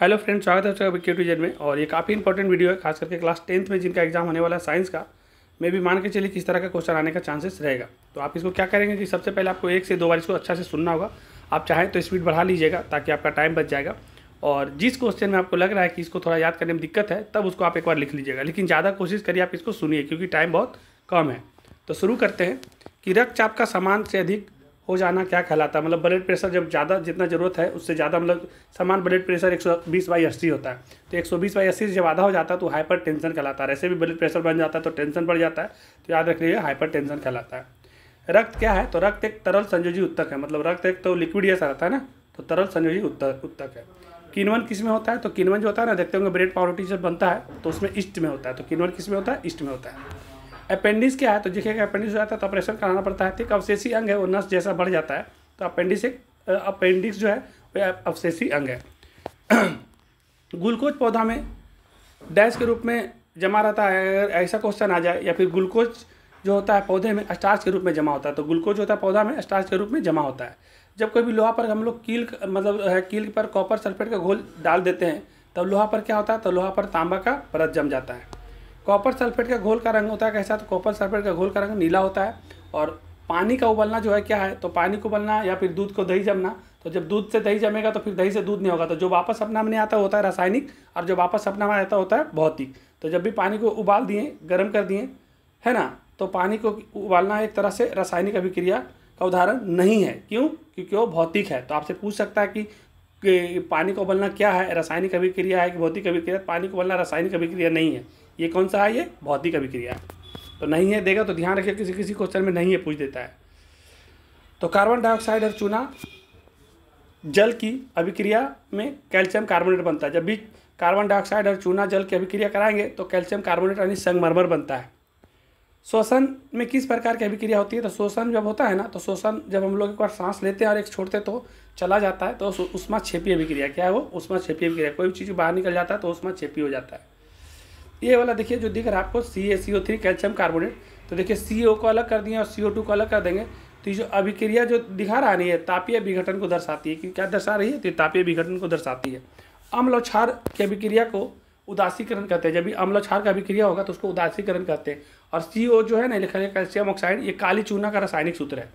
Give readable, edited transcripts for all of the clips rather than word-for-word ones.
Hello friends, स्वागत है आपका विकेट विजन में। और ये काफ़ी इंपॉर्टेंट वीडियो है, खास करके क्लास 10th में जिनका एग्जाम होने वाला है साइंस का। मैं भी मान के चलिए किस तरह का क्वेश्चन आने का चांसेस रहेगा। तो आप इसको क्या करेंगे कि सबसे पहले आपको 1 से 2 बार इसको अच्छा से सुनना होगा। आप चाहें तो स्पीड बढ़ा लीजिएगा ताकि आपका टाइम बच जाएगा। और जिस क्वेश्चन में आपको लग रहा है कि इसको थोड़ा याद करने में दिक्कत है, तब उसको आप एक बार लिख लीजिएगा, लेकिन ज़्यादा कोशिश करिए आप इसको सुनिए क्योंकि टाइम बहुत कम है। तो शुरू करते हैं कि रक्तचाप का समान से अधिक हो जाना क्या कहलाता है। मतलब ब्लड प्रेशर जब ज़्यादा जितना ज़रूरत है उससे ज़्यादा, मतलब समान ब्लड प्रेशर 120/80 होता है, तो 120/80 से जब आधा हो जाता है तो हाइपर टेंशन कहलाता है। ऐसे भी ब्लड प्रेशर बन जाता है तो टेंशन बढ़ जाता है, तो याद रखिएगा हाइपर टेंशन कहलाता है। रक्त क्या है? तो रक्त एक तरल संयोजी उत्तक है। मतलब रक्त एक तो लिक्विड जैसा रहता है ना, तो तरल संयोजी उत्तक है। किण्वन किस में होता है? तो किण्वन जो होता है ना, देखते होंगे ब्रेड पावरोटी जब बनता है तो उसमें ईस्ट में होता है। तो किण्वन किस में होता है? ईस्ट में होता है। अपेंडिक्स क्या है? तो देखिएगा अपेंडिक्स हो जाता है तो ऑपरेशन कराना पड़ता है। एक अवशेषी अंग है, वो नस जैसा बढ़ जाता है, तो अपेंडिक्स जो है वो अवशेषी अंग है। ग्लूकोज पौधा में डैश के रूप में जमा रहता है। अगर ऐसा क्वेश्चन आ जाए, या फिर ग्लूकोज जो होता है पौधे में स्टार्च के रूप में जमा होता है। तो ग्लूकोज होता है पौधा में स्टार्च के रूप में जमा होता है। जब कोई भी लोहा पर हम लोग कील पर कॉपर सल्फेट का घोल डाल देते हैं, तब लोहा पर क्या होता है? तो लोहा पर तांबा का परत जम जाता है। कॉपर सल्फेट का घोल का रंग होता है कैसा? तो कॉपर सल्फेट का घोल का रंग नीला होता है। और पानी का उबलना जो है क्या है? तो पानी को उबलना या फिर दूध को दही जमना। तो जब दूध से दही जमेगा तो फिर दही से दूध नहीं होगा, तो जो वापस अपना में नहीं आता होता है रासायनिक, और जो वापस अपना में आता होता है भौतिक। तो जब भी पानी को उबाल दिए, गर्म कर दिए, है ना, तो पानी को उबालना एक तरह से रासायनिक अभिक्रिया का उदाहरण नहीं है। क्यों? क्योंकि वो भौतिक है। तो आपसे पूछ सकता है कि पानी को उबलना क्या है, रासायनिक अभिक्रिया है कि भौतिक अभिक्रिया? पानी को उबलना रासायनिक अभिक्रिया नहीं है। ये कौन सा है? ये भौतिक अभिक्रिया है। तो नहीं है देगा तो ध्यान रखिए, किसी किसी क्वेश्चन में नहीं है पूछ देता है। तो कार्बन डाइऑक्साइड और चूना जल की अभिक्रिया में कैल्शियम कार्बोनेट बनता है। जब भी कार्बन डाइऑक्साइड और चूना जल की अभिक्रिया कराएंगे तो कैल्शियम कार्बोनेट यानी संगमरमर बनता है। श्वसन में किस प्रकार की अभिक्रिया होती है? तो श्वसन जब होता है ना, तो श्वसन जब हम लोग एक बार सांस लेते हैं और एक छोड़ते तो चला जाता है, तो ऊष्माक्षेपी अभिक्रिया। क्या है वो? ऊष्माक्षेपी अभिक्रिया। कोई भी चीज़ बाहर निकल जाता है तो ऊष्माक्षेपी हो जाता है। ये वाला देखिए जो दिख रहा है आपको CaCO3 कैल्शियम कार्बोनेट, तो देखिए CO को अलग कर दिए और CO2 को अलग कर देंगे, तो ये जो अभिक्रिया जो दिखा रहा नहीं है तापीय विघटन को दर्शाती है। कि क्या दर्शा रही है? तो तापीय विघटन को दर्शाती है। अम्ल और क्षार की अभिक्रिया को उदासीकरण कहते हैं। जब भी अम्ल और क्षार का अभिक्रिया होगा तो उसको उदासीकरण कहते हैं। और CO जो है ना, लिखा है कैल्शियम ऑक्साइड, ये काली चूना का रासायनिक सूत्र है।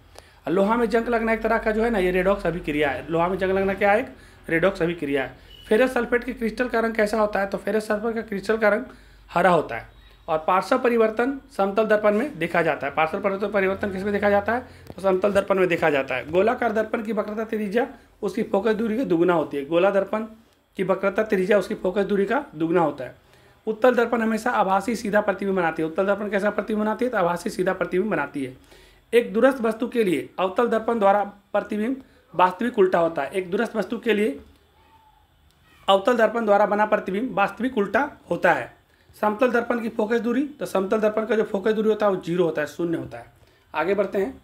और लोहा में जंग लगना एक तरह का जो है ना, ये रेडॉक्स अभिक्रिया है। लोहा में जंग लगना क्या है? एक रेडॉक्स अभिक्रिया है। फेरस सल्फेट के क्रिस्टल का रंग कैसा होता है? तो फेरस सल्फेट का क्रिस्टल का रंग हरा होता है। और पार्श्व परिवर्तन समतल दर्पण में देखा जाता है। पार्श्व परिवर्तन किस में देखा जाता है? तो समतल दर्पण में देखा जाता है। गोलाकार दर्पण की वक्रता त्रिज्या उसकी फोकस दूरी का दुगुना होती है। गोला दर्पण की वक्रता त्रिज्या उसकी फोकस दूरी का दुगुना होता है। उत्तल दर्पण हमेशा आभासी सीधा प्रतिबिंब बनाती है। उत्तल दर्पण कैसा प्रतिबिंब बनाती है? तो आभासी सीधा प्रतिबिंब बनाती है। एक दूरस्थ वस्तु के लिए अवतल दर्पण द्वारा प्रतिबिंब वास्तविक उल्टा होता है। एक दूरस्थ वस्तु के लिए अवतल दर्पण द्वारा बना प्रतिबिंब वास्तविक उल्टा होता है। समतल दर्पण की फोकस दूरी, तो समतल दर्पण का जो फोकस दूरी होता है वो 0 होता है, 0 होता है। आगे बढ़ते हैं,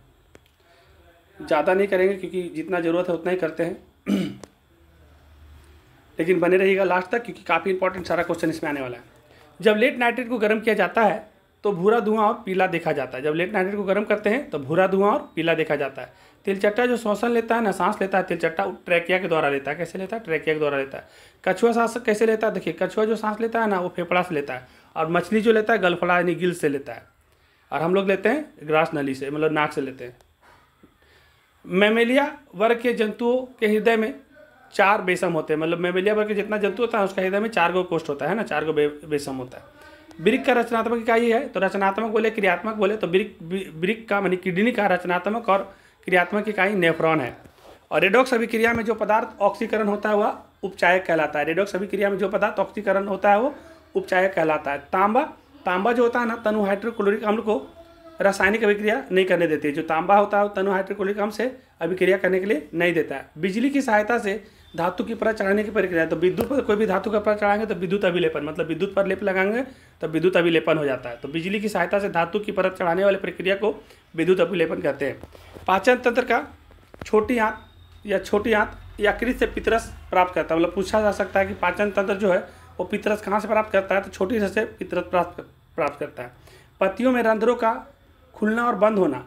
ज़्यादा नहीं करेंगे क्योंकि जितना ज़रूरत है उतना ही करते हैं। लेकिन बने रहिएगा लास्ट तक क्योंकि काफ़ी इंपॉर्टेंट सारा क्वेश्चन इसमें आने वाला है। जब लेड नाइट्रेट को गर्म किया जाता है तो भूरा धुआं और पीला देखा जाता है। जब लेड नाइट्रेट को गर्म करते हैं तो भूरा धुआं और पीला देखा जाता है। तिलचट्टा जो श्वसन लेता है ना, सांस लेता है, तिलचट्टा ट्रैकिया के द्वारा लेता है। कैसे लेता है? ट्रैकिया के द्वारा लेता है। कछुआ सांस कैसे लेता है? देखिए कछुआ जो सांस लेता है ना, वो फेफड़ा से लेता है। और मछली जो लेता है गलफड़ा यानी गिल से लेता है। और हम लोग लेते हैं ग्रास नली से, मतलब नाक से लेते हैं। मैमेलिया वर्ग के जंतुओं के हृदय में 4 बेसम होते हैं। मतलब मैमेलिया वर्ग के जितना जंतु होता है उसका हृदय में 4 गो कोष्ठ होता है ना, 4 गो बेसम होता है। वृक्क का रचनात्मक इकाई है। तो रचनात्मक बोले क्रियात्मक बोले तो वृक्क का मानी किडनी का रचनात्मक और क्रियात्मक इकाई नेफ्रॉन है। और रेडॉक्स अभिक्रिया में जो पदार्थ ऑक्सीकरण होता है वह उपचायक कहलाता है। रेडॉक्स अभिक्रिया में जो पदार्थ ऑक्सीकरण होता है वो उपचायक कहलाता है। तांबा जो होता है ना, तनु हाइड्रोक्लोरिक अम्ल को रासायनिक अभिक्रिया नहीं करने देती है। जो तांबा होता है वो तनु हाइड्रोक्लोरिक अम्ल से अभिक्रिया करने के लिए नहीं देता है। बिजली की सहायता से धातु की परत चढ़ाने की प्रक्रिया, तो विद्युत पर कोई भी धातु का परत चढ़ाएंगे तो विद्युत अभिलेपन, मतलब विद्युत पर लेप लगाएंगे तो विद्युत अभिलेपन हो जाता है। तो बिजली की सहायता से धातु की परत चढ़ाने वाली प्रक्रिया को विद्युत अभिलेपन कहते हैं। पाचन तंत्र का छोटी आंत यकृत से पितरस प्राप्त करता है। मतलब पूछा जा सकता है कि पाचन तंत्र जो है वो पितरस कहाँ से प्राप्त करता है? तो छोटी से पितरस प्राप्त करता है। पत्तियों में रंध्रों का खुलना और बंद होना,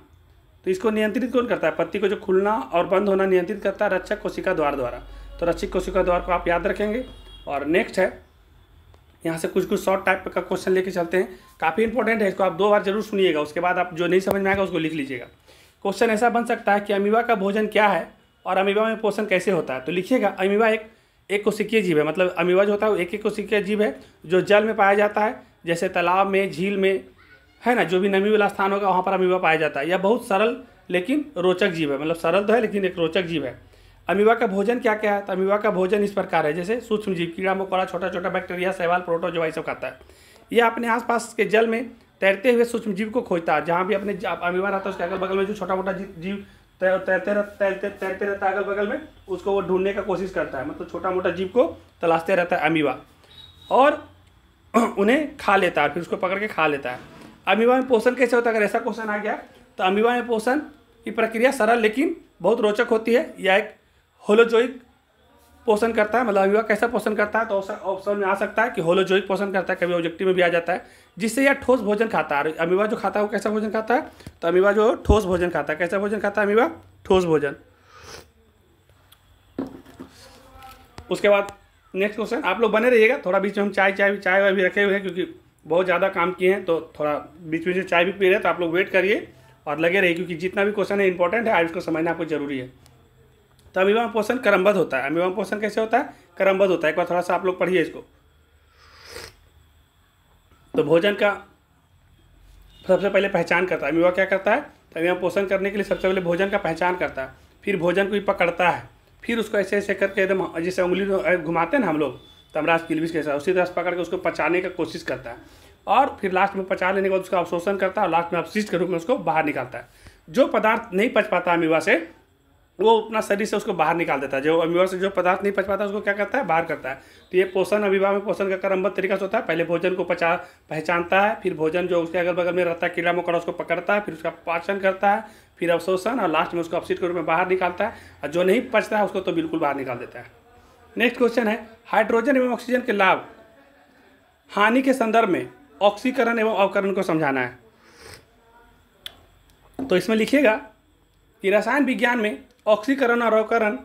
तो इसको नियंत्रित कौन करता है? पत्ती को जो खुलना और बंद होना नियंत्रित करता है रक्षक कोशिका द्वार द्वारा। तो रक्षक कोशिका द्वार को आप याद रखेंगे। और नेक्स्ट है, यहाँ से कुछ शॉर्ट टाइप का क्वेश्चन लेके चलते हैं, काफ़ी इंपॉर्टेंट है, इसको आप 2 बार जरूर सुनिएगा, उसके बाद आप जो नहीं समझ में आएगा उसको लिख लीजिएगा। क्वेश्चन ऐसा बन सकता है कि अमीबा का भोजन क्या है और अमीबा में पोषण कैसे होता है। तो लिखिएगा, अमीबा एक कोशिकीय जीव है, मतलब अमीबा जो होता है वो एक कोशिकीय जीव है जो जल में पाया जाता है, जैसे तालाब में, झील में, है ना, जो भी नमी वाला स्थान होगा वहाँ पर अमीबा पाया जाता है। यह बहुत सरल लेकिन रोचक जीव है, मतलब सरल तो है लेकिन एक रोचक जीव है। अमीबा का भोजन क्या क्या है? तो अमीबा का भोजन इस प्रकार है, जैसे सूक्ष्म जीव, कीड़ा मकोड़ा, छोटा छोटा बैक्टीरिया, शैवाल, प्रोटोजोआ, ये सब खाता है। यह अपने आसपास के जल में तैरते हुए सूक्ष्म जीव को खोजता है। जहाँ भी अपने अमीबा रहता है उसके अगल बगल में जो छोटा मोटा जीव तैरते रहता है अगल बगल में, उसको वो ढूंढने का कोशिश करता है, मतलब छोटा मोटा जीव को तलाशते रहता है अमीबा, और उन्हें खा लेता है, फिर उसको पकड़ के खा लेता है। अमीबा में पोषण कैसे होता है? अगर ऐसा क्वेश्चन आ गया तो अमीबा में पोषण की प्रक्रिया सरल लेकिन बहुत रोचक होती है। यह एक होलोजोइक पोषण करता है, मतलब अमीबा कैसा पोषण करता है? तो ऑप्शन में आ सकता है कि होलोजोइक पोषण करता है, कभी ऑब्जेक्टिव में भी आ जाता है, जिससे यह ठोस भोजन खाता है। अमीबा जो खाता है वो कैसा भोजन खाता है? तो अमीबा जो ठोस भोजन खाता है। कैसा भोजन खाता है अमीबा? ठोस भोजन। उसके बाद नेक्स्ट क्वेश्चन, आप लोग बने रहिएगा, थोड़ा बीच में हम चाय भी रखे हुए हैं, क्योंकि बहुत ज़्यादा काम किए हैं, तो थोड़ा बीच में से चाय भी पी रहे हैं, तो आप लोग वेट करिए और लगे रहिए, क्योंकि जितना भी क्वेश्चन है इंपॉर्टेंट है, आज इसको समझना आपको जरूरी है। तो अमीबा में पोषण क्रमबद्ध होता है। अमीबा में पोषण कैसे होता है? क्रमबद्ध होता है। एक बार थोड़ा सा आप लोग पढ़िए इसको। तो भोजन का सबसे पहले पहचान करता है अमीबा। क्या करता है? तो अमीबा पोषण करने के लिए सबसे पहले भोजन का पहचान करता है, फिर भोजन को भी पकड़ता है, फिर उसको ऐसे ऐसे करके एकदम जैसे उंगली घुमाते हैं ना हम लोग तमराज किलबिश के साथ, उसी तरह से पकड़ के उसको पचाने का कोशिश करता है, और फिर लास्ट में पचा लेने के बाद उसका अवशोषण करता है और लास्ट में अपशिष्ट के रूप में उसको बाहर निकालता है। जो पदार्थ नहीं पच पाता अमीबा से, वो अपना शरीर से उसको बाहर निकाल देता है। जो अमीबा से जो पदार्थ नहीं पच पाता उसको क्या करता है? बाहर करता है। तो ये पोषण अमीबा में पोषण का क्रमबद्ध तरीका से होता है। पहले भोजन को पहचानता है, फिर भोजन जो उसके अगल बगल में रहता है कीड़ा मकोड़ा उसको पकड़ता है, फिर उसका पाचन करता है, फिर अवशोषण, और लास्ट में उसको अपशिष्ट के रूप में बाहर निकालता है, और जो नहीं पचता है उसको तो बिल्कुल बाहर निकाल देता है। नेक्स्ट क्वेश्चन है, हाइड्रोजन एवं ऑक्सीजन के लाभ हानि के संदर्भ में ऑक्सीकरण एवं अवकरण को समझाना है। तो इसमें लिखिएगा कि रसायन विज्ञान में ऑक्सीकरण और अवकरण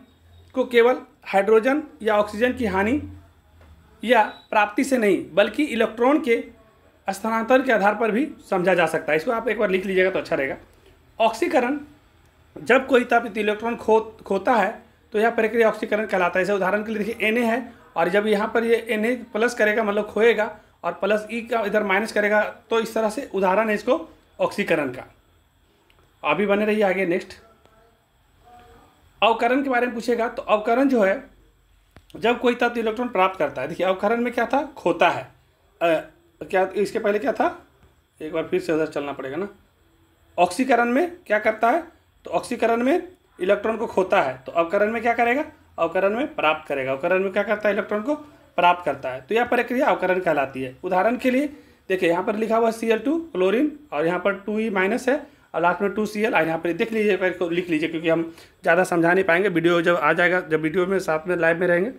को केवल हाइड्रोजन या ऑक्सीजन की हानि या प्राप्ति से नहीं, बल्कि इलेक्ट्रॉन के स्थानांतरण के आधार पर भी समझा जा सकता है। इसको आप एक बार लिख लीजिएगा तो अच्छा रहेगा। ऑक्सीकरण, जब कोई तापित इलेक्ट्रॉन खोता है तो यह प्रक्रिया ऑक्सीकरण कहलाता है। जैसे उदाहरण के लिए देखिए Na है, और जब यहाँ पर ये Na प्लस करेगा मतलब खोएगा, और प्लस E का इधर माइनस करेगा, तो इस तरह से उदाहरण है इसको ऑक्सीकरण का। अभी बने रहिए आगे। नेक्स्ट अवकरण के बारे में पूछेगा। तो अवकरण जो है, जब कोई तत्व इलेक्ट्रॉन प्राप्त करता है, देखिए अवकरण में क्या था? खोता है। क्या इसके पहले क्या था? एक बार फिर से उधर चलना पड़ेगा ना। ऑक्सीकरण में क्या करता है? तो ऑक्सीकरण में इलेक्ट्रॉन को खोता है, तो अवकरण में क्या करेगा? अवकरण में प्राप्त करेगा। अवकरण में क्या करता है? इलेक्ट्रॉन को प्राप्त करता है। तो यह प्रक्रिया अवकरण कहलाती है। उदाहरण के लिए देखिए यहाँ पर लिखा हुआ है Cl2 क्लोरीन, और यहाँ पर 2E माइनस है, और लास्ट में 2Cl, और यहाँ पर देख लीजिए, लिख लीजिए, क्योंकि हम ज़्यादा समझा नहीं पाएंगे। वीडियो जब आ जाएगा, जब वीडियो में साथ में लाइव में रहेंगे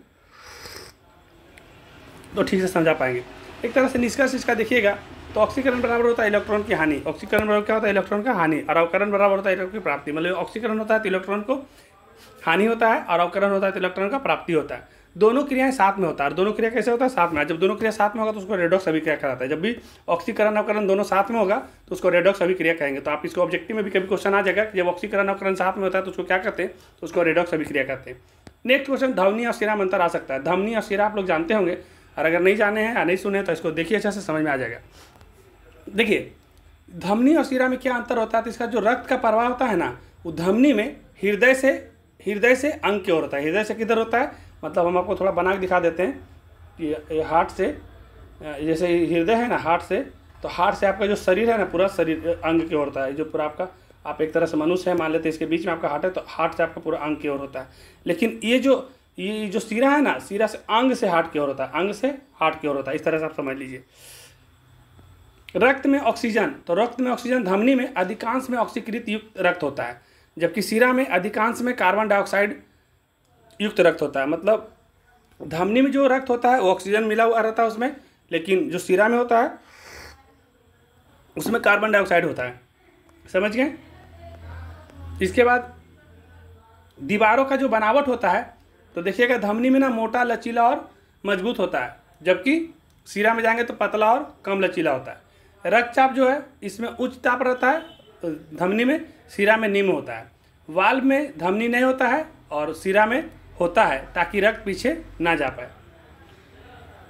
तो ठीक से समझा पाएंगे। एक तरह से निष्कर्ष इसका देखिएगा, तो ऑक्सीकरण बराबर होता है इलेक्ट्रॉन की हानि। ऑक्सीकरण बराबर क्या होता है? इलेक्ट्रॉन का हानि। और अवकरण बराबर होता है इलेक्ट्रॉन की प्राप्ति। मतलब ऑक्सीकरण होता है तो इलेक्ट्रॉन को हानि होता है, और अवकरण होता है तो इलेक्ट्रॉन का प्राप्ति होता है। दोनों क्रियाएं साथ में होता है। और दोनों क्रिया कैसे होता है? साथ में। जब दोनों क्रिया साथ में होगा तो उसको रेडॉक्स अभिक्रिया कहलाता है। जब भी ऑक्सीकरण अवकरण दोनों साथ में होगा तो उसको रेडॉक्स अभिक्रिया कहेंगे। तो आप इसको ऑब्जेक्टिव में भी कभी क्वेश्चन आ जाएगा कि जब ऑक्सीकरण अवकरण साथ में होता है तो उसको क्या कहते हैं? तो उसको रेडॉक्स अभिक्रिया कहते हैं। नेक्स्ट क्वेश्चन, धमनी और शिरा में अंतर आ सकता है। धमनी और शिरा आप लोग जानते होंगे, और अगर नहीं जाने हैं या नहीं सुने तो इसको देखिए, अच्छा से समझ में आ जाएगा। देखिए धमनी और शिरा में क्या अंतर होता है? तो इसका जो रक्त का प्रवाह होता है ना, वो धमनी में हृदय से अंग की ओर होता है। हृदय से किधर होता है? मतलब हम आपको थोड़ा बना के दिखा देते हैं कि हार्ट से, जैसे हृदय है ना हार्ट से, तो हार्ट से आपका जो शरीर है ना, पूरा शरीर अंग की ओर होता है। जो पूरा आपका, आप एक तरह से मनुष्य है मान लेते हैं, इसके बीच में आपका हार्ट है, तो हार्ट से आपका पूरा अंग की ओर होता है। लेकिन ये जो शिरा है ना, शिरा से अंग से हार्ट की ओर होता है, अंग से हार्ट की ओर होता है। इस तरह से आप समझ लीजिए। रक्त में ऑक्सीजन, तो रक्त में ऑक्सीजन धमनी में अधिकांश में ऑक्सीकृत युक्त रक्त होता है, जबकि शिरा में अधिकांश में कार्बन डाइऑक्साइड युक्त रक्त होता है। मतलब धमनी में जो रक्त होता है वो ऑक्सीजन मिला हुआ रहता है उसमें, लेकिन जो शिरा में होता है उसमें कार्बन डाइऑक्साइड होता है। समझ गए? इसके बाद दीवारों का जो बनावट होता है, तो देखिएगा धमनी में ना मोटा, लचीला और मजबूत होता है, जबकि शीरा में जाएंगे तो पतला और कम लचीला होता है। रक्तचाप जो है इसमें उच्च ताप रहता है, धमनी में, शीरा में निम्न होता है। वाल्व में धमनी नहीं होता है और शीरा में होता है, ताकि रक्त पीछे ना जा पाए।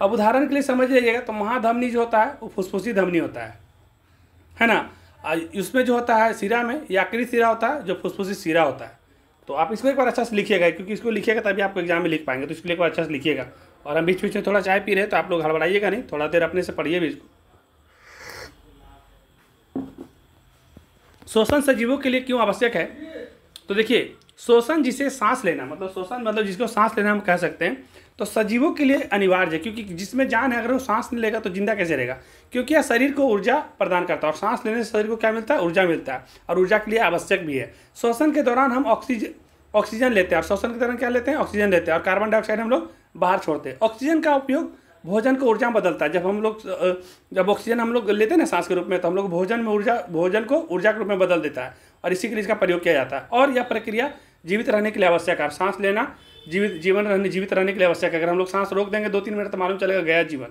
अब उदाहरण के लिए समझ लीजिएगा, तो महाधमनी जो होता है वो फुसफुसी धमनी होता है ना। उसमें जो होता है शीरा में यकृत शीरा होता है, जो फुसफुसी शीरा होता है। तो आप इसको एक बार अच्छा से लिखिएगा, क्योंकि इसको लिखिएगा तभी आपको एग्जाम में लिख पाएंगे, तो इसको एक बार अच्छा से लिखिएगा। और हम बीच बीच में थोड़ा चाय पी रहे हैं, तो आप लोग हड़बड़ाइएगा नहीं, थोड़ा देर अपने से पढ़िए भी इसको। श्वसन सजीवों के लिए क्यों आवश्यक है? तो देखिए, श्वसन जिसे सांस लेना, मतलब श्वसन मतलब जिसको सांस लेना हम कह सकते हैं, तो सजीवों के लिए अनिवार्य है, क्योंकि जिसमें जान है, अगर वो सांस नहीं लेगा तो जिंदा कैसे रहेगा? क्योंकि यह शरीर को ऊर्जा प्रदान करता है, और सांस लेने से शरीर को क्या मिलता है? ऊर्जा मिलता है, और ऊर्जा के लिए आवश्यक भी है। श्वसन के दौरान हम ऑक्सीजन लेते हैं, और श्वसन के दौरान क्या लेते हैं? ऑक्सीजन लेते हैं, और कार्बन डाइऑक्साइड हम लोग बाहर छोड़ते हैं। ऑक्सीजन का उपयोग भोजन को ऊर्जा में बदलता है। जब ऑक्सीजन हम लोग लेते हैं ना सांस के रूप में, तो हम लोग भोजन को ऊर्जा के रूप में बदल देता है, और इसी के लिए इसका प्रयोग किया जाता है। और यह प्रक्रिया जीवित रहने के लिए आवश्यक है। सांस लेना जीवित रहने के लिए आवश्यक है। अगर हम लोग सांस रोक देंगे 2-3 मिनट तो मालूम चलेगा गया जीवन,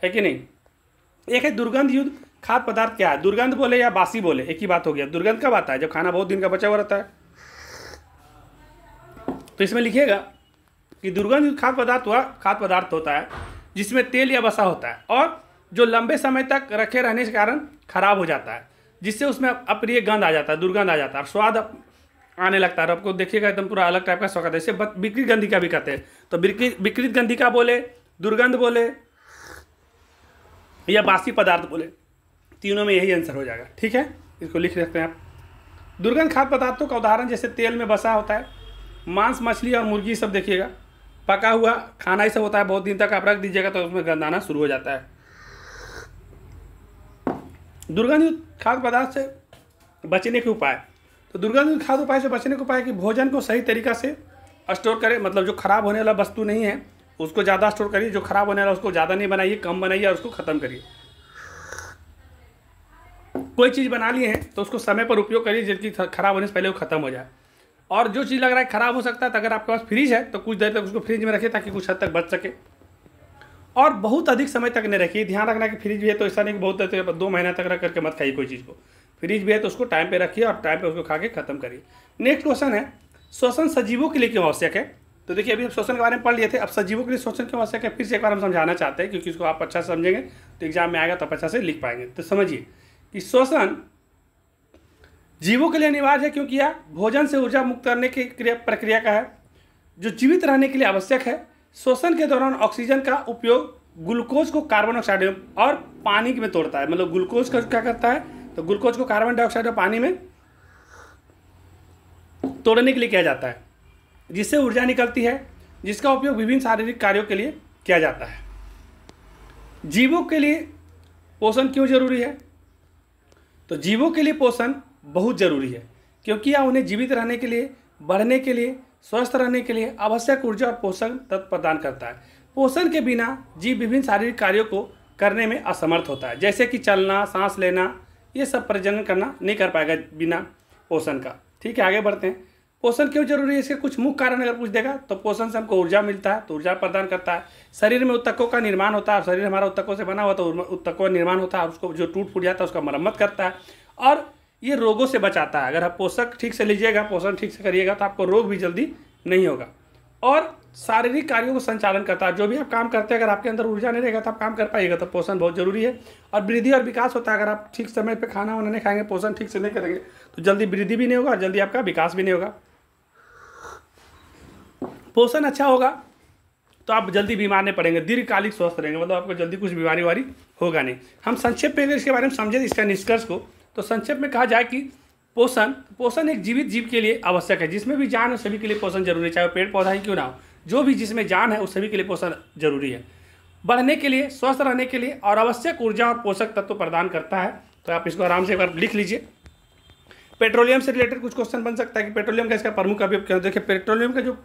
है कि नहीं? एक है दुर्गंध युक्त खाद्य पदार्थ। क्या है? दुर्गंध बोले या बासी बोले, एक ही बात हो गया। दुर्गंध कब आता है? जब खाना बहुत दिन का बचा हुआ रहता है। तो इसमें लिखिएगा कि दुर्गंध युक्त खाद्य पदार्थ होता है जिसमें तेल या वसा होता है, और जो लंबे समय तक रखे रहने के कारण खराब हो जाता है, जिससे उसमें अप्रिय गंध आ जाता है, दुर्गंध आ जाता है, और स्वाद आने लगता है। आपको देखिएगा एकदम पूरा अलग टाइप का स्वाद है। इसे विकृत गंधिका भी कहते हैं। तो विकृत गंधिका बोले, दुर्गंध बोले या बासी पदार्थ बोले, तीनों में यही आंसर हो जाएगा। ठीक है, इसको लिख सकते हैं आप। दुर्गंध खाद्य पदार्थों का उदाहरण जैसे तेल में बसा होता है, मांस, मछली और मुर्गी, सब देखिएगा पका हुआ खाना ही सब होता है। बहुत दिन तक आप रख दीजिएगा तो उसमें गंध आना शुरू हो जाता है। दुर्गंध खाद्य पदार्थ से बचने के उपाय। तो दुर्गंध खाद्य उपाय से बचने के उपाय कि भोजन को सही तरीका से स्टोर करें, मतलब जो खराब होने वाला वस्तु नहीं है उसको ज़्यादा स्टोर करिए, जो खराब होने वाला उसको ज़्यादा नहीं बनाइए, कम बनाइए और उसको ख़त्म करिए। कोई चीज़ बना लिए हैं तो उसको समय पर उपयोग करिए, जिसकी खराब होने से पहले वो खत्म हो जाए। और जो चीज़ लग रहा है खराब हो सकता है, तो अगर आपके पास फ्रिज है तो कुछ देर तक उसको फ्रिज में रखिए, ताकि कुछ हद तक बच सके। और बहुत अधिक समय तक नहीं रखिए। ध्यान रखना कि फ्रिज भी है तो ऐसा नहीं कि बहुत देर तक 2 महीना तक रख करके मत खाइए कोई चीज़ को। फ्रिज भी है तो उसको टाइम पे रखिए और टाइम पे उसको खा के खत्म करिए। नेक्स्ट क्वेश्चन है, श्वसन सजीवों के लिए क्यों आवश्यक है? तो देखिए, अभी हम श्वसन के बारे में पढ़ लिए थे, अब सजीवों के लिए श्वसन क्यों आवश्यक है फिर से एक बार हम समझाना चाहते हैं, क्योंकि इसको आप अच्छा से समझेंगे तो एग्जाम में आएगा तो आप अच्छा से लिख पाएंगे। तो समझिए कि श्वसन जीवों के लिए अनिवार्य है, क्योंकि यह भोजन से ऊर्जा मुक्त करने की प्रक्रिया का है जो जीवित रहने के लिए आवश्यक है। श्वसन के दौरान ऑक्सीजन का उपयोग ग्लूकोज को कार्बन डाइऑक्साइड और पानी में तोड़ता है। मतलब ग्लूकोज का क्या करता है, तो ग्लूकोज को कार्बन डाइऑक्साइड और पानी में तोड़ने के लिए किया जाता है, जिससे ऊर्जा निकलती है, जिसका उपयोग विभिन्न शारीरिक कार्यों के लिए किया जाता है। जीवों के लिए पोषण क्यों जरूरी है? तो जीवों के लिए पोषण बहुत जरूरी है, क्योंकि यह उन्हें जीवित रहने के लिए, बढ़ने के लिए, स्वस्थ रहने के लिए आवश्यक ऊर्जा और पोषण तत्व प्रदान करता है। पोषण के बिना जीव विभिन्न शारीरिक कार्यों को करने में असमर्थ होता है, जैसे कि चलना, सांस लेना, ये सब प्रजनन करना नहीं कर पाएगा बिना पोषण का। ठीक है, आगे बढ़ते हैं। पोषण क्यों जरूरी है? इसके कुछ मुख्य कारण अगर पूछ देगा तो पोषण से हमको ऊर्जा मिलता है, तो ऊर्जा प्रदान करता है। शरीर में ऊतकों का निर्माण होता है, शरीर हमारा ऊतकों से बना हुआ, तो ऊतकों का निर्माण होता है, और उसको जो टूट फूट जाता है उसका मरम्मत करता है, और ये रोगों से बचाता है। अगर आप पोषक ठीक से लीजिएगा, पोषण ठीक से करिएगा, तो आपको रोग भी जल्दी नहीं होगा। और शारीरिक कार्यों को संचालन करता है। जो भी आप काम करते हैं, अगर आपके अंदर ऊर्जा नहीं रहेगा तो आप काम कर पाइएगा, तो पोषण बहुत जरूरी है। और वृद्धि और विकास होता है। अगर आप ठीक समय पे खाना वाना नहीं खाएंगे, पोषण ठीक से नहीं करेंगे, तो जल्दी वृद्धि भी नहीं होगा और जल्दी आपका विकास भी नहीं होगा। पोषण अच्छा होगा तो आप जल्दी बीमार नहीं पड़ेंगे, दीर्घकालिक स्वस्थ रहेंगे, मतलब आपको जल्दी कुछ बीमारी वारी होगा नहीं। हम संक्षेप में अगर इसके बारे में समझें इसका निष्कर्ष को, तो संक्षेप में कहा जाए कि पोषण एक जीवित जीव के लिए आवश्यक है। जिसमें भी जान है सभी के लिए पोषण जरूरी है, चाहे वो पेड़ पौधा ही क्यों ना हो, जो भी जिसमें जान है उस सभी के लिए पोषण जरूरी है। बढ़ने के लिए, स्वस्थ रहने के लिए और आवश्यक ऊर्जा और पोषक तत्व प्रदान करता है। तो आप इसको आराम से एक बार लिख लीजिए। पेट्रोलियम से रिलेटेड कुछ क्वेश्चन बन सकता है कि पेट्रोलियम का इसका प्रमुख अवयव क्या है। देखिए, पेट्रोलियम का जो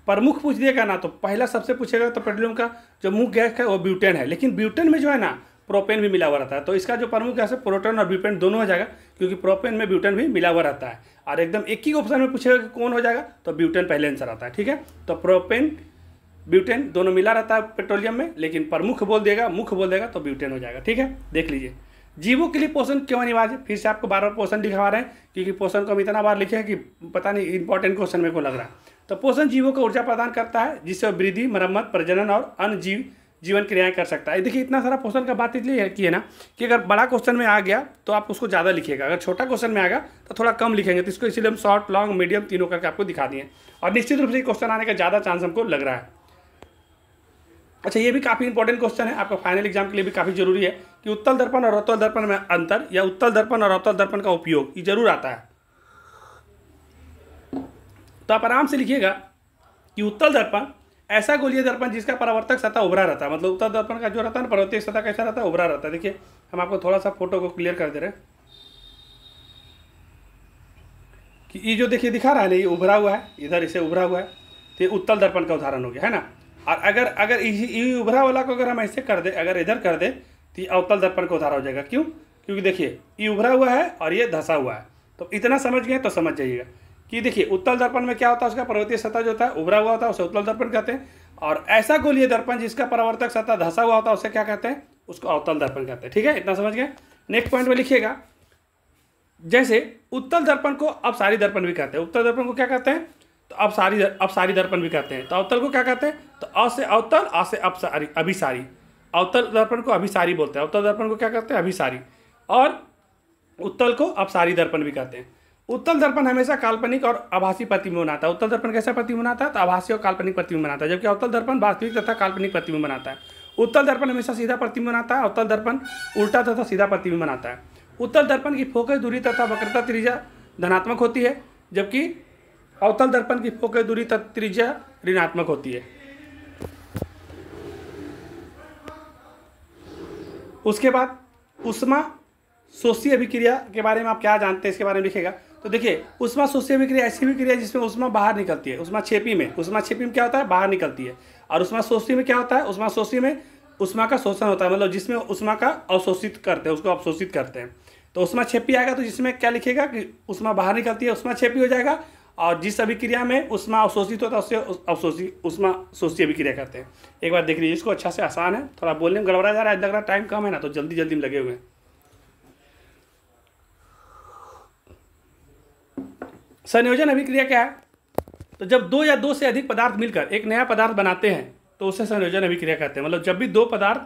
प्रमुख पूछ दिएगा ना, तो पहला सबसे पूछेगा तो पेट्रोलियम का जो मुख्य गैस है वो ब्यूटेन है। लेकिन ब्यूटेन में जो है ना प्रोपेन भी मिला हुआ रहता है, तो इसका जो प्रमुख गैस है प्रोटोन और ब्यूटेन दोनों हो जाएगा, क्योंकि प्रोपेन में ब्यूटेन भी मिला हुआ रहता है। और एकदम एक ही ऑप्शन में पूछेगा कि कौन हो जाएगा, तो ब्यूटेन पहले आंसर आता है। ठीक है, तो प्रोपेन ब्यूटेन, दोनों मिला रहता है पेट्रोलियम में, लेकिन प्रमुख बोल देगा, मुख्य बोल देगा तो ब्यूटेन हो जाएगा। ठीक है, देख लीजिए। जीवों के लिए पोषण क्यों अनिवार्य? फिर से आपको बार बार पोषण लिखवा रहे हैं, क्योंकि पोषण को हम इतना बार लिखे हैं कि पता नहीं इंपॉर्टेंट क्वेश्चन मेरे को लग रहा है। तो पोषण जीवों को ऊर्जा प्रदान करता है, जिससे वृद्धि, मरम्मत, प्रजनन और अन्य जीवन क्रियाएं कर सकता है। देखिए इतना सारा पोषण का बात इसलिए की है ना कि अगर बड़ा क्वेश्चन में आ गया तो आप उसको ज़्यादा लिखिएगा, अगर छोटा क्वेश्चन में आ गया तो थोड़ा कम लिखेंगे। तो इसको इसलिए हम शॉर्ट, लॉन्ग, मीडियम तीनों करके आपको दिखा दिए, और निश्चित रूप से क्वेश्चन आने का ज़्यादा चांस हमको लग रहा है। अच्छा, ये भी काफ़ी इंपॉर्टेंट क्वेश्चन है, आपका फाइनल एग्जाम के लिए भी काफ़ी जरूरी है कि उत्तल दर्पण और अवतल दर्पण में अंतर, या उत्तल दर्पण और अवतल दर्पण का उपयोग, ये जरूर आता है। तो आप आराम से लिखिएगा कि उत्तल दर्पण ऐसा गोलीय दर्पण जिसका परावर्तक सतह उभरा रहता है। मतलब उत्तल दर्पण का जो रहता है ना, परावर्तक सतह कैसा रहता है? उभरा रहता है। देखिए हम आपको थोड़ा सा फोटो को क्लियर कर दे रहे हैं कि ये जो देखिए दिखा रहा है ना, ये उभरा हुआ है, इधर इसे उभरा हुआ है, तो ये उत्तल दर्पण का उदाहरण हो गया, है ना। और अगर ये उभरा वाला को अगर हम ऐसे कर दे, अगर इधर कर दे, तो ये अवतल दर्पण का उदाहरण हो जाएगा। क्यों? क्योंकि देखिए ये उभरा हुआ है और ये धंसा हुआ है। तो इतना समझ गए तो समझ जाइएगा कि देखिए उत्तल दर्पण में क्या होता है, उसका परावर्तक सतह जो होता है उभरा हुआ होता है, उसे उत्तल दर्पण कहते हैं। और ऐसा गोलीय दर्पण जिसका परावर्तक सतह धंसा हुआ होता है, उसे क्या कहते हैं? उसको अवतल दर्पण कहते हैं। ठीक है, इतना समझ गए। नेक्स्ट पॉइंट में लिखिएगा, जैसे उत्तल दर्पण को अपसारी दर्पण भी कहते हैं। उत्तल दर्पण को क्या कहते हैं? तो अपसारी दर्पण भी कहते हैं। तो अवतल को क्या कहते हैं? तो अ से अवतल, आ से अपसारी, अभिसारी। अवतल दर्पण को अभिसारी बोलते हैं। अवतल दर्पण को क्या कहते हैं? अभिसारी। और उत्तल को अपसारी दर्पण भी कहते हैं। उत्तल दर्पण हमेशा काल्पनिक और आभासी प्रतिबिंब बनाता है। उत्तल दर्पण कैसा प्रतिबिंब बनाता है? तो आभासी और काल्पनिक प्रतिबिंब बनाता है, जबकि अवतल दर्पण वास्तविक तथा काल्पनिक प्रतिबिंब बनाता है। उत्तल दर्पण हमेशा सीधा प्रतिबिंब बनाता है, अवतल दर्पण उल्टा तथा सीधा प्रतिबिंब बनाता है। उत्तल दर्पण की फोकस दूरी तथा वक्रता त्रिज्या धनात्मक होती है, जबकि अवतल दर्पण की फोकस दूरी तथा त्रिज्या ऋणात्मक होती है। उसके बाद ऊष्मा शोषी अभिक्रिया के बारे में आप क्या जानते हैं, इसके बारे में लिखेगा। तो देखिए ऊष्मा शोषी अभिक्रिया ऐसी अभिक्रिया जिसमें ऊष्मा बाहर निकलती है। ऊष्मा छेपी में क्या होता है? बाहर निकलती है। और ऊष्मा शोषी में क्या होता है? ऊष्मा शोषी में ऊष्मा का शोषण होता है, मतलब जिसमें ऊष्मा का अवशोषित करते हैं, उसको अवशोषित करते हैं। तो ऊष्मा छेपी आएगा तो जिसमें क्या लिखेगा कि ऊष्मा बाहर निकलती है, ऊष्मा छेपी हो जाएगा। और जिस अभिक्रिया में ऊष्मा अवशोषित होता है उसे ऊष्मा शोषी अभिक्रिया कहते हैं। एक बार देख लीजिए, इसको अच्छा से, आसान है, थोड़ा बोलने में गड़बड़ा जा रहा है, लग रहा है टाइम कम है ना, तो जल्दी जल्दी में लगे हुए हैं। संयोजन अभिक्रिया क्या है? तो जब दो या दो से अधिक पदार्थ मिलकर एक नया पदार्थ बनाते हैं तो उसे संयोजन अभिक्रिया कहते हैं। मतलब जब भी दो पदार्थ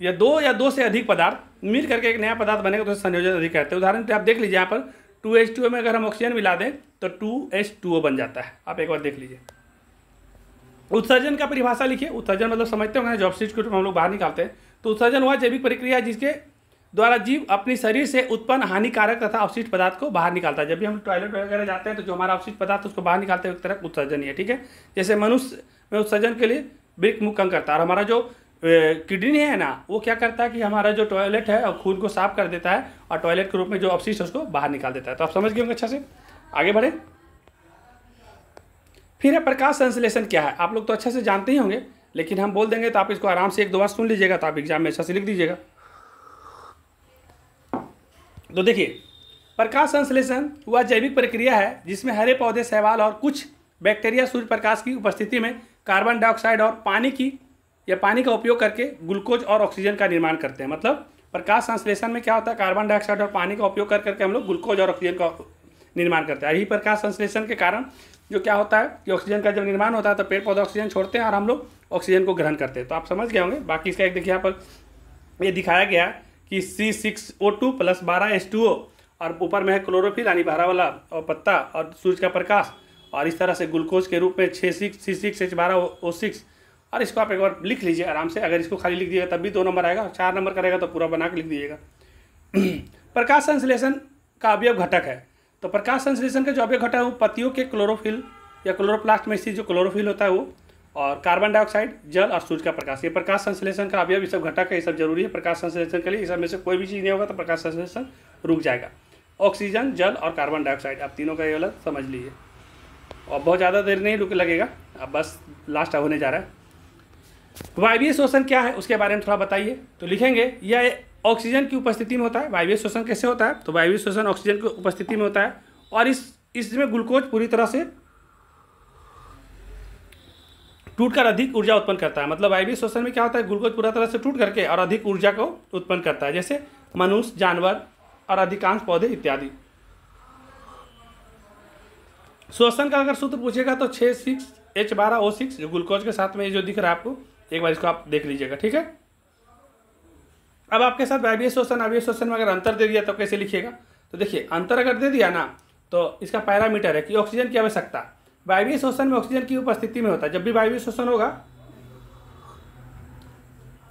या दो से अधिक पदार्थ मिल करके एक नया पदार्थ बनेगा तो उसे संयोजन अभिक्रिया कहते हैं। उदाहरण आप देख लीजिए, यहाँ पर 2H2O में अगर हम ऑक्सीजन मिला दें तो 2H2O बन जाता है। आप एक बार देख लीजिए। उत्सर्जन का परिभाषा लिखिए। उत्सर्जन मतलब समझते होंगे, जब ऑक्सीजन को हम लोग बाहर निकालते हैं। तो उत्सर्जन वह जैविक प्रक्रिया है जिसके द्वारा जीव अपने शरीर से उत्पन्न हानिकारक तथा अवशिष्ट पदार्थ को बाहर निकालता है। जब भी हम टॉयलेट वगैरह जाते हैं तो जो हमारा अवशिष्ट पदार्थ उसको बाहर निकालते हैं, एक तरह उत्सर्जन ही है। ठीक है, जैसे मनुष्य में उत्सर्जन के लिए वृक्क मुख अंग करता है, और हमारा जो किडनी है ना, वो क्या करता है कि हमारा जो टॉयलेट है और खून को साफ कर देता है और टॉयलेट के रूप में जो अवशिष्ट है उसको बाहर निकाल देता है। तो आप समझ गए होंगे अच्छे से। आगे बढ़े। फिर है प्रकाश संश्लेषण क्या है? आप लोग तो अच्छे से जानते ही होंगे, लेकिन हम बोल देंगे तो आप इसको आराम से एक दो बार सुन लीजिएगा, तो आप एग्जाम में अच्छा से लिख दीजिएगा। तो देखिए, प्रकाश संश्लेषण वह जैविक प्रक्रिया है जिसमें हरे पौधे, शैवाल और कुछ बैक्टीरिया सूर्य प्रकाश की उपस्थिति में कार्बन डाइऑक्साइड और पानी का उपयोग करके ग्लूकोज और ऑक्सीजन का निर्माण करते हैं। मतलब प्रकाश संश्लेषण में क्या होता है? कार्बन डाइऑक्साइड और पानी का उपयोग करके हम लोग ग्लूकोज और ऑक्सीजन का निर्माण करते हैं। यही प्रकाश संश्लेषण के कारण जो क्या होता है कि ऑक्सीजन का जब निर्माण होता है तो पेड़ पौधे ऑक्सीजन छोड़ते हैं और हम लोग ऑक्सीजन को ग्रहण करते हैं। तो आप समझ गए होंगे। बाकी इसका एक देखिए, यहाँ पर ये दिखाया गया है कि C6O2 + 12H2O, और ऊपर में है क्लोरोफिल यानी हरा वाला और पत्ता और सूरज का प्रकाश, और इस तरह से ग्लूकोज के रूप में C6H12O6। और इसको आप एक बार लिख लीजिए आराम से। अगर इसको खाली लिख दिएगा तब भी 2 नंबर आएगा, 4 नंबर करेगा तो पूरा बना के लिख दीजिएगा। प्रकाश संश्लेषण का अवयव घटक है। तो प्रकाश संश्लेषण के जो अवयव घटक है वो पत्तियों के क्लोरोफिल या क्लोरोप्लास्ट में स्थित जो क्लोरोफिल होता है वो, और कार्बन डाइऑक्साइड, जल और सूर्य का प्रकाश, ये प्रकाश संश्लेषण का अवयव, ये सब घटक है, ये सब जरूरी है प्रकाश संश्लेषण के लिए। इस सब में से कोई भी चीज़ नहीं होगा तो प्रकाश संश्लेषण रुक जाएगा। ऑक्सीजन, जल और कार्बन डाइऑक्साइड, आप तीनों का ये वाला समझ लीजिए। और बहुत ज़्यादा देर नहीं रुक लगेगा, अब बस लास्ट होने जा रहा है। वायवीय शोषण क्या है उसके बारे में थोड़ा बताइए। तो लिखेंगे यह ऑक्सीजन की उपस्थिति में होता है। वायवीय शोषण कैसे होता है? तो वायवीय शोषण ऑक्सीजन की उपस्थिति में होता है, और इसमें ग्लूकोज टूट कर अधिक ऊर्जा उत्पन्न करता है। मतलब वायवीय श्वसन में क्या होता है, ग्लूकोज पूरा तरह से टूट करके और अधिक ऊर्जा को उत्पन्न करता है, जैसे मनुष्य, जानवर और अधिकांश पौधे इत्यादि। श्वसन का अगर सूत्र पूछेगा तो 6,6H12O6 जो ग्लूकोज के साथ में जो दिख रहा है आपको, एक बार इसको आप देख लीजिएगा, ठीक है। अब आपके साथ वायवीय श्वसन अवयवीय श्वसन में अगर अंतर दे दिया तो कैसे लिखिएगा, तो देखिए अंतर अगर दे दिया ना तो इसका पैरामीटर है कि ऑक्सीजन की आवश्यकता वायवीय श्वसन में ऑक्सीजन की उपस्थिति में होता है। जब भी वायवीय श्वसन होगा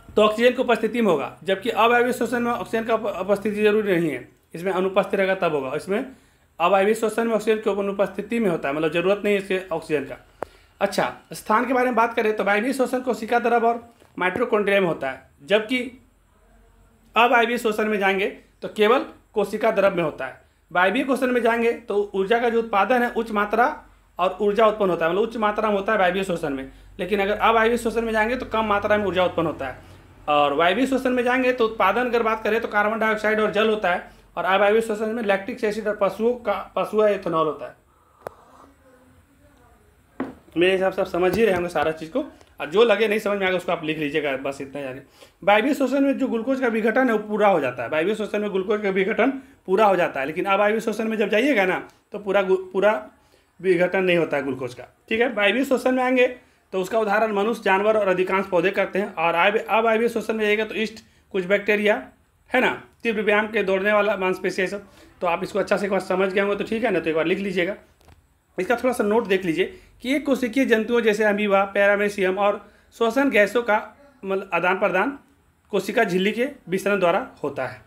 तो ऑक्सीजन की उपस्थिति में होगा, जबकि अवायवीय श्वसन में ऑक्सीजन का उपस्थिति जरूरी नहीं है, इसमें अनुपस्थित रहेगा तब होगा। इसमें अवायवीय श्वसन में ऑक्सीजन की अनुपस्थिति में होता है, मतलब जरूरत नहीं है इसके ऑक्सीजन का। अच्छा, स्थान के बारे में बात करें तो वायवीय श्वसन कोशिका द्रव और माइटोकॉन्ड्रिया में होता है, जबकि अवायवीय श्वसन में जाएंगे तो केवल कोशिका द्रव में होता है। वायवीय श्वसन में जाएंगे तो ऊर्जा का जो उत्पादन है उच्च मात्रा और ऊर्जा उत्पन्न होता है, मतलब उच्च मात्रा में होता है वायवीय श्वसन में। लेकिन अगर अवायवीय श्वसन में जाएंगे तो कम मात्रा में ऊर्जा उत्पन्न होता है। और वायवीय श्वसन में जाएंगे तो उत्पादन अगर बात करें तो कार्बन डाइऑक्साइड और जल होता है, और अवायवीय श्वसन में लैक्टिक एसिड और पशु एथेनॉल होता है। मेरे हिसाब से आप समझ ही रहे होंगे सारा चीज़ को, और जो लगे नहीं समझ में आएगा उसको आप लिख लीजिएगा, बस इतना जाने। वायवीय श्वसन में जो ग्लूकोज का विघटन है वो पूरा हो जाता है, वायवीय श्वसन में ग्लूकोज का विघटन पूरा हो जाता है। लेकिन अवायवीय श्वसन में जब जाइएगा ना तो पूरा विघटन नहीं होता है ग्लूकोज का, ठीक है। वायवीय श्वसन में आएंगे तो उसका उदाहरण मनुष्य, जानवर और अधिकांश पौधे करते हैं। और अवायवीय श्वसन में जाइएगा तो ईस्ट, कुछ बैक्टीरिया है ना, तीव्र व्यायाम के दौड़ने वाला मांसपेशियाँ सब। तो आप इसको अच्छा से एक बार समझ गए होंगे तो ठीक है ना, तो एक बार लिख लीजिएगा। इसका थोड़ा सा नोट देख लीजिए कि एक कोशिकीय जंतुओं जैसे अमीबा, पैरामेसियम और श्वसन गैसों का मतलब आदान प्रदान कोशिका झिल्ली के विसरण द्वारा होता है।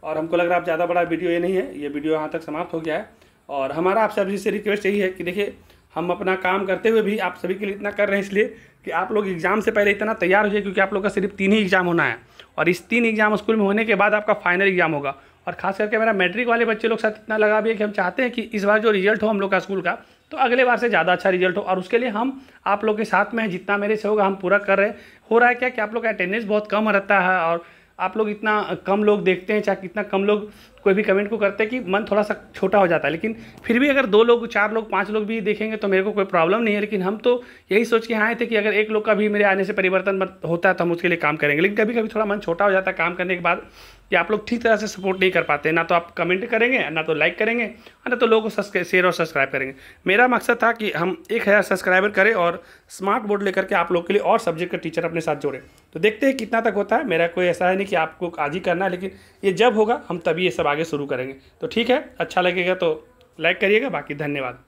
और हमको लग रहा है अब ज़्यादा बड़ा वीडियो ये नहीं है, ये वीडियो यहाँ तक समाप्त हो गया है। और हमारा आप सभी से रिक्वेस्ट यही है कि देखिए हम अपना काम करते हुए भी आप सभी के लिए इतना कर रहे हैं इसलिए कि आप लोग एग्ज़ाम से पहले इतना तैयार हो जाए, क्योंकि आप लोग का सिर्फ 3 ही एग्ज़ाम होना है, और इस 3 एग्ज़ाम स्कूल में होने के बाद आपका फाइनल एग्ज़ाम होगा। और खास करके मेरा मैट्रिक वाले बच्चे लोग साथ इतना लगा भी है कि हम चाहते हैं कि इस बार जो रिजल्ट हो हम लोग का स्कूल का, तो अगले बार से ज़्यादा अच्छा रिजल्ट हो। और उसके लिए हम आप लोग के साथ में हैं, जितना मेरे से होगा हम पूरा कर रहे हैं। हो रहा है क्या कि आप लोग का अटेंडेंस बहुत कम रहता है, और आप लोग इतना कम लोग देखते हैं, चाहे कितना कम लोग कोई भी कमेंट को करते हैं कि मन थोड़ा सा छोटा हो जाता है। लेकिन फिर भी अगर 2 लोग, 4 लोग, 5 लोग भी देखेंगे तो मेरे को कोई प्रॉब्लम नहीं है। लेकिन हम तो यही सोच के आए थे कि अगर 1 लोग का भी मेरे आने से परिवर्तन होता है तो हम उसके लिए काम करेंगे। लेकिन कभी कभी थोड़ा मन छोटा हो जाता है काम करने के बाद, कि आप लोग ठीक तरह से सपोर्ट नहीं कर पाते, ना तो आप कमेंट करेंगे, ना तो लाइक करेंगे, ना तो लोगों को शेयर और सब्सक्राइब करेंगे। मेरा मकसद था कि हम 1000 सब्सक्राइबर करें और स्मार्ट बोर्ड लेकर के आप लोग के लिए और सब्जेक्ट का टीचर अपने साथ जोड़ें। तो देखते हैं कितना तक होता है। मेरा कोई ऐसा है नहीं कि आपको आज ही करना है, लेकिन ये जब होगा हम तभी ये सब आगे शुरू करेंगे। तो ठीक है, अच्छा लगेगा तो लाइक करिएगा, बाकी धन्यवाद।